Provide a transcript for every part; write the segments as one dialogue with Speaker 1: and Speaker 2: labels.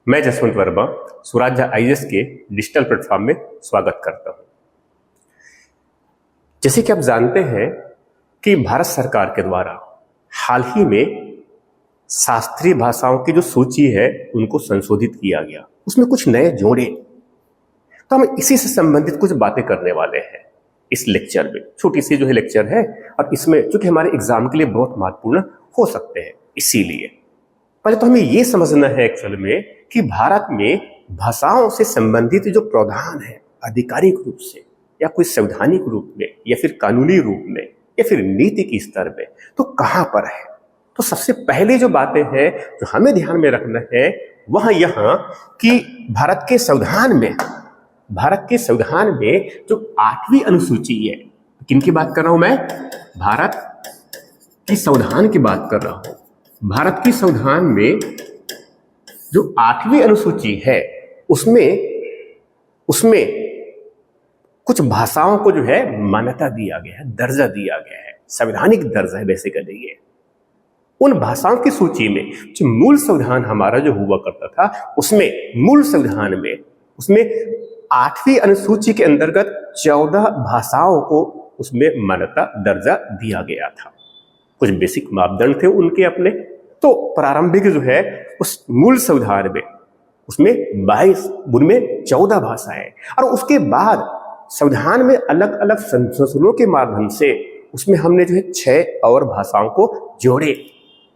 Speaker 1: मैं जसवंत वर्मा स्वराज्य आईएएस के डिजिटल प्लेटफॉर्म में स्वागत करता हूं। जैसे कि आप जानते हैं कि भारत सरकार के द्वारा हाल ही में शास्त्रीय भाषाओं की जो सूची है उनको संशोधित किया गया, उसमें कुछ नए जोड़े। तो हम इसी से संबंधित कुछ बातें करने वाले हैं इस लेक्चर में। छोटी सी जो है लेक्चर है और इसमें चूंकि हमारे एग्जाम के लिए बहुत महत्वपूर्ण हो सकते हैं, इसीलिए पहले तो हमें यह समझना है एक्चुअल में कि भारत में भाषाओं से संबंधित जो प्रावधान है आधिकारिक रूप से या कोई संवैधानिक रूप में या फिर कानूनी रूप में या फिर नीति के स्तर में तो कहां पर है। तो सबसे पहले जो बातें हैं जो हमें ध्यान में रखना है वह यहां कि भारत के संविधान में जो 8वीं अनुसूची है, किनकी बात कर रहा हूं मैं? भारत की संविधान की बात कर रहा हूं। भारत की संविधान में जो 8वीं अनुसूची है उसमें कुछ भाषाओं को जो है मान्यता दिया गया है, दर्जा दिया गया है, संवैधानिक दर्जा है बेसिकली ये। उन भाषाओं की सूची में जो मूल संविधान हमारा जो हुआ करता था उसमें मूल संविधान में उसमें 8वीं अनुसूची के अंतर्गत 14 भाषाओं को उसमें मान्यता दर्जा दिया गया था। कुछ बेसिक मापदंड थे उनके अपने। तो प्रारंभिक जो है उस मूल संविधान में उसमें 22 उनमें 14 भाषाएं और उसके बाद संविधान में अलग अलग संशोधनों के माध्यम से उसमें हमने जो है 6 और भाषाओं को जोड़े।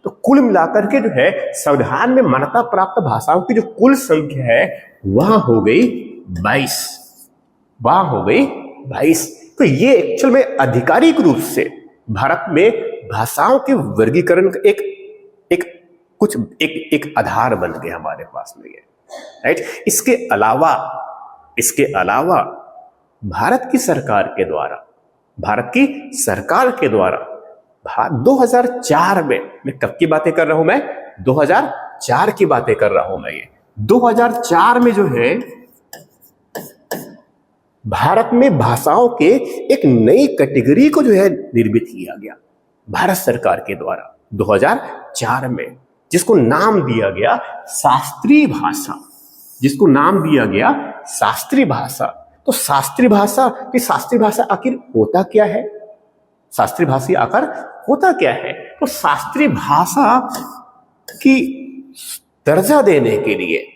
Speaker 1: तो कुल मिलाकर के जो है संविधान में मान्यता प्राप्त भाषाओं की जो कुल संख्या है वह हो गई 22। तो ये एक्चुअल में आधिकारिक रूप से भारत में भाषाओं के वर्गीकरण का एक आधार बन गया हमारे पास में ये, राइट। इसके अलावा भारत की सरकार के द्वारा 2004 में, मैं कब की बातें कर रहा हूं? मैं 2004 की बातें कर रहा हूं। मैं ये 2004 में जो है भारत में भाषाओं के एक नई कैटेगरी को जो है निर्मित किया गया भारत सरकार के द्वारा 2004 में, जिसको नाम दिया गया शास्त्रीय भाषा। तो शास्त्रीय भाषा आखिर होता क्या है? तो शास्त्रीय भाषा की दर्जा देने के लिए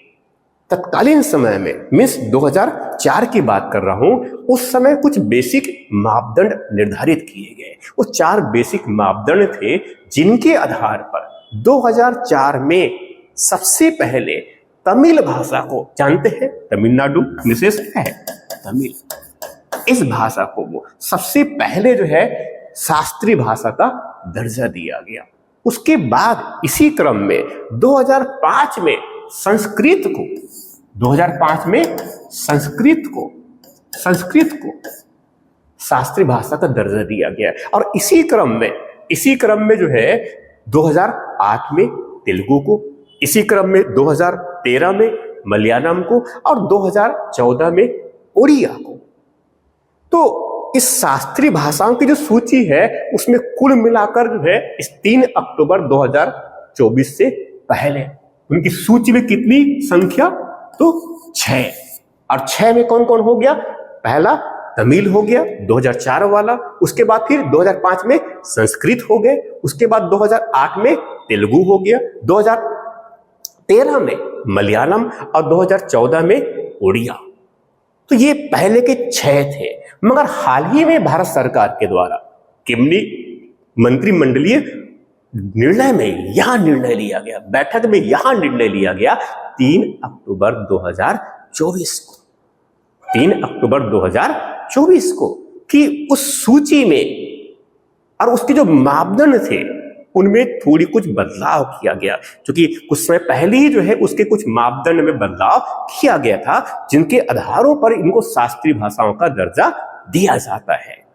Speaker 1: तत्कालीन समय में मीन्स 2004 की बात कर रहा हूं, उस समय कुछ बेसिक मापदंड निर्धारित किए गए। वो 4 बेसिक मापदंड थे जिनके आधार पर 2004 में सबसे पहले तमिल भाषा को, जानते हैं तमिलनाडु विशेष है तमिल, इस भाषा को वो सबसे पहले जो है शास्त्रीय भाषा का दर्जा दिया गया। उसके बाद इसी क्रम में 2005 में संस्कृत को शास्त्रीय भाषा का दर्जा दिया गया और इसी क्रम में जो है 2008 में तेलुगु को, इसी क्रम में 2013 में मलयालम को और 2014 में ओडिया को। तो इस शास्त्रीय भाषाओं की जो सूची है उसमें कुल मिलाकर जो है इस 3 अक्टूबर 2024 से पहले उनकी सूची में कितनी संख्या? तो 6। और 6 में कौन कौन हो गया? पहला तमिल हो गया 2004 वाला, उसके बाद फिर 2005 में संस्कृत हो गए, उसके बाद 2008 में तेलुगु हो गया, 2013 में मलयालम और 2014 में ओडिया। तो ये पहले के 6 थे। मगर हाल ही में भारत सरकार के द्वारा मंत्रिमंडलीय निर्णय में यहां निर्णय लिया गया, बैठक में यहां निर्णय लिया गया 3 अक्टूबर 2024 को कि उस सूची में और उसके जो मापदंड थे उनमें थोड़ी कुछ बदलाव किया गया, क्योंकि कुछ समय पहले ही जो है उसके कुछ मापदंड में बदलाव किया गया था जिनके आधारों पर इनको शास्त्रीय भाषाओं का दर्जा दिया जाता है,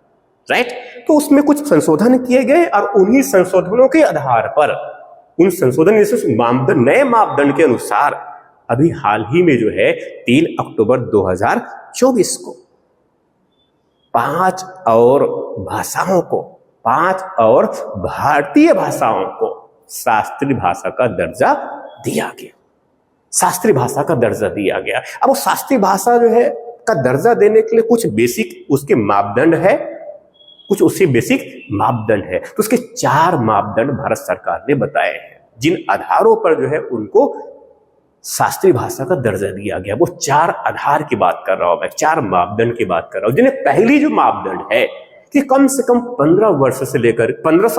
Speaker 1: राइट। तो उसमें कुछ संशोधन किए गए और उन्हीं संशोधनों के आधार पर उन संशोधन नए मापदंड के अनुसार अभी हाल ही में जो है 3 अक्टूबर 2024 को 5 और भारतीय भाषाओं को शास्त्रीय भाषा का दर्जा दिया गया। शास्त्रीय भाषा का दर्जा दिया गया। अब वो शास्त्रीय भाषा जो है का दर्जा देने के लिए कुछ बेसिक उसके मापदंड है, कुछ उससे बेसिक मापदंड है। तो उसके 4 मापदंड भारत सरकार ने बताए हैं, जिन आधारों पर जो है उनको शास्त्रीय भाषा का दर्जा दिया गया। वो 4 आधार की बात कर रहा हूं मैं, 4 मापदंड की बात कर रहा हूं। जिन्हें पहली जो मापदंड है कि कम से कम 1500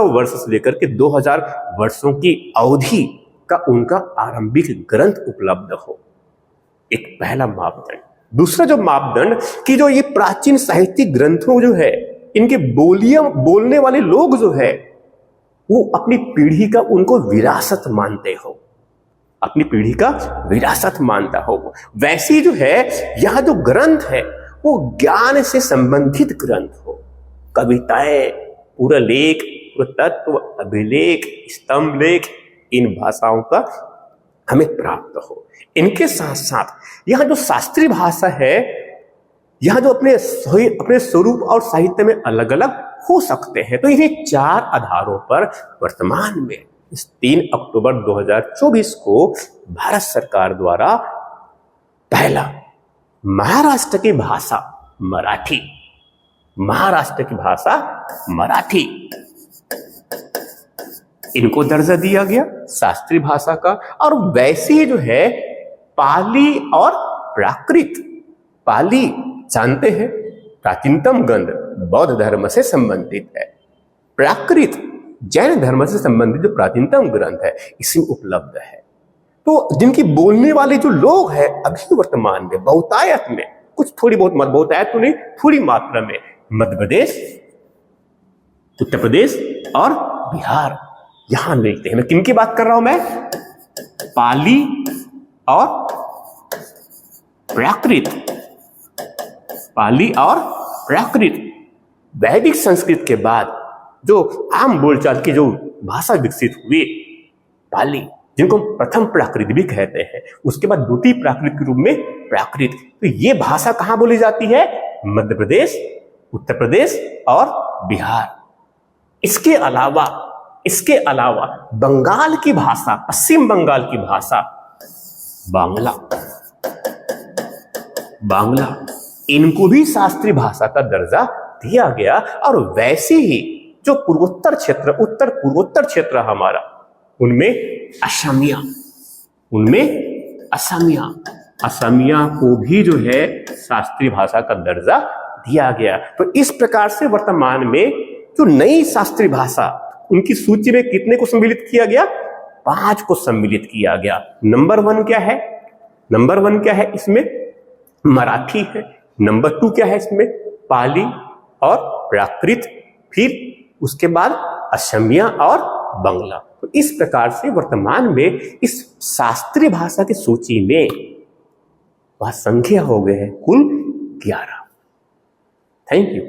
Speaker 1: वर्ष से लेकर के 2000 वर्षों की अवधि का उनका आरंभिक ग्रंथ उपलब्ध हो, एक पहला मापदंड। दूसरा जो मापदंड कि जो ये प्राचीन साहित्यिक ग्रंथों जो है इनके बोलने वाले लोग जो है वो अपनी पीढ़ी का उनको विरासत मानते हो, अपनी पीढ़ी का विरासत मानता हो। वैसे जो है यह जो ग्रंथ है वो ज्ञान से संबंधित ग्रंथ हो, कविताएं, पूरा लेख, तत्व, अभिलेख, स्तंभ लेख, इन भाषाओं का हमें प्राप्त हो। इनके साथ साथ यह जो शास्त्रीय भाषा है यह जो अपने स्वरूप और साहित्य में अलग अलग हो सकते हैं। तो इन्हीं 4 आधारों पर वर्तमान में इस 3 अक्टूबर 2024 को भारत सरकार द्वारा पहला महाराष्ट्र की भाषा मराठी, महाराष्ट्र की भाषा मराठी, इनको दर्जा दिया गया शास्त्रीय भाषा का। और वैसे ही जो है पाली और प्राकृत, पाली जानते हैं प्राचीनतम ग्रंथ बौद्ध धर्म से संबंधित है, प्राकृत जैन धर्म से संबंधित जो प्राचीनतम ग्रंथ है इसमें उपलब्ध है। तो जिनकी बोलने वाले जो लोग हैं अभी वर्तमान में बहुतायत में, कुछ थोड़ी बहुत बहुतायत तो नहीं, थोड़ी मात्रा में मध्य प्रदेश, उत्तर प्रदेश और बिहार यहां मिलते हैं। मैं किनकी बात कर रहा हूं मैं? पाली और प्राकृत, पाली और प्राकृत। वैदिक संस्कृत के बाद जो आम बोलचाल की जो भाषा विकसित हुई पाली, जिनको प्रथम प्राकृत भी कहते हैं, उसके बाद द्वितीय प्राकृत के रूप में प्राकृत। तो ये भाषा कहां बोली जाती है? मध्य प्रदेश, उत्तर प्रदेश और बिहार। इसके अलावा बंगाल की भाषा, पश्चिम बंगाल की भाषा बांग्ला, इनको भी शास्त्रीय भाषा का दर्जा दिया गया। और वैसे ही जो उत्तर पूर्वोत्तर क्षेत्र हमारा, उनमें असमिया को भी जो है शास्त्रीय भाषा का दर्जा दिया गया। तो इस प्रकार से वर्तमान में जो नई शास्त्रीय भाषा, उनकी सूची में कितने को सम्मिलित किया गया? 5 को सम्मिलित किया गया। नंबर 1 क्या है? नंबर 1 क्या है इसमें? मराठी है। नंबर 2 क्या है इसमें? पाली और प्राकृत, फिर उसके बाद असमिया और बांग्ला। तो इस प्रकार से वर्तमान में इस शास्त्रीय भाषा की सूची में वह संख्या हो गए हैं कुल 11। Thank you.